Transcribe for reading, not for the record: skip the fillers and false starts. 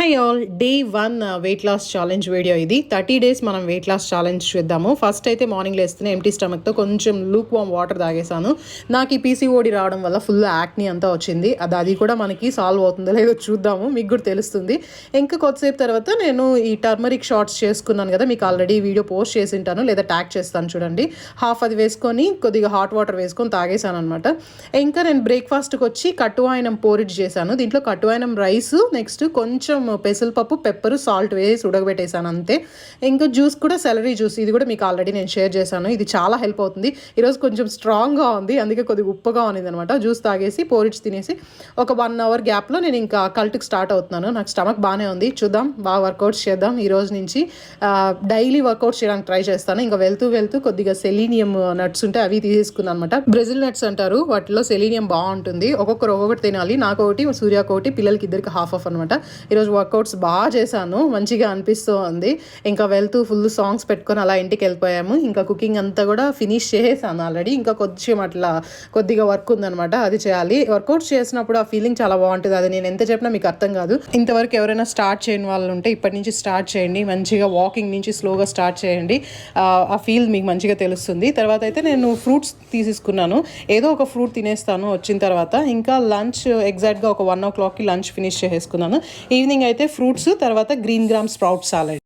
Hi all, day 1 weight loss challenge video ఇది. 30 days మనం weight loss challenge చూద్దాము. First అయితే మార్నింగ్ లేస్తేనే ఎంటీ స్టమక్తో కొంచెం లూక్ వామ్ వాటర్ తాగేసాను. నాకు ఈ పీసీఓడి రావడం వల్ల ఫుల్ యాక్ని అంతా వచ్చింది. అది కూడా మనకి సాల్వ్ అవుతుందో లేదో చూద్దాము, మీకు కూడా తెలుస్తుంది. ఇంకా కొద్దిసేపు తర్వాత నేను ఈ టర్మరిక్ షార్ట్స్ చేసుకున్నాను కదా, మీకు ఆల్రెడీ వీడియో పోస్ట్ చేసి ఉంటాను లేదా ట్యాగ్ చేస్తాను చూడండి. హాఫ్ అది వేసుకొని కొద్దిగా హాట్ వాటర్ వేసుకొని తాగేసాను అనమాట. ఇంకా నేను బ్రేక్ఫాస్ట్కి వచ్చి కట్టువాయనం పోరిడ్జ్ చేశాను. దీంట్లో కట్టువాయనం రైస్, నెక్స్ట్ కొంచెం పెసరపప్పు, పెప్పరు, సాల్ట్ వేసి ఉడకబెట్టేసాను అంతే. ఇంకా జ్యూస్ కూడా సెలరీ జ్యూస్, ఇది కూడా మీకు ఆల్రెడీ నేను షేర్ చేశాను. ఇది చాలా హెల్ప్ అవుతుంది. ఈరోజు కొంచెం స్ట్రాంగ్గా ఉంది, అందుకే కొద్దిగా ఉప్పగా ఉంది అనమాట. జ్యూస్ తాగేసి పోరిడ్జ్ తినేసి ఒక 1 hour గ్యాప్లో నేను ఇంకా కల్ట్కి స్టార్ట్ అవుతున్నాను. నాకు స్టమక్ బాగానే ఉంది, చూద్దాం, బాగా వర్కౌట్స్ చేద్దాం. ఈ రోజు నుంచి డైలీ వర్కౌట్స్ చేయడానికి ట్రై చేస్తాను. ఇంకా వెళ్తూ కొద్దిగా సెలీనియం నట్స్ ఉంటే అవి తీసేసుకున్నాను అనమాట. బ్రెజిల్ నట్స్ అంటారు, వాటిలో సెలీనియం బాగుంటుంది. ఒక్కొక్కటి తినాలి. నాకు ఒకటి, సూర్యాకి ఒకటి, పిల్లలకి ఇద్దరికి హాఫ్ అనమాట. ఈరోజు వర్కౌట్స్ బాగా చేశాను, మంచిగా అనిపిస్తూ ఉంది. ఇంకా వెళ్తూ ఫుల్ సాంగ్స్ పెట్టుకొని అలా ఇంటికి వెళ్ళిపోయాము. ఇంకా కుకింగ్ అంతా కూడా ఫినిష్ చేసేసాను ఆల్రెడీ. ఇంకా కొంచెం అట్లా కొద్దిగా వర్క్ ఉందనమాట, అది చేయాలి. వర్కౌట్స్ చేసినప్పుడు ఆ ఫీలింగ్ చాలా బాగుంటుంది. అది నేను ఎంత చెప్పినా మీకు అర్థం కాదు. ఇంతవరకు ఎవరైనా స్టార్ట్ చేయని వాళ్ళు ఉంటే ఇప్పటి నుంచి స్టార్ట్ చేయండి. మంచిగా వాకింగ్ నుంచి స్లోగా స్టార్ట్ చేయండి. ఆ ఫీల్ మీకు మంచిగా తెలుస్తుంది. తర్వాత అయితే నేను ఫ్రూట్స్ తీసేసుకున్నాను. ఏదో ఒక ఫ్రూట్ తినేస్తాను వచ్చిన తర్వాత. ఇంకా లంచ్ ఎగ్జాక్ట్గా ఒక 1 o'clockకి లంచ్ ఫినిష్ చేసేసుకున్నాను. ఈవినింగ్ అయితే ఫ్రూట్స్, తర్వాత గ్రీన్ గ్రామ్ స్ప్రౌట్ సాలెడ్.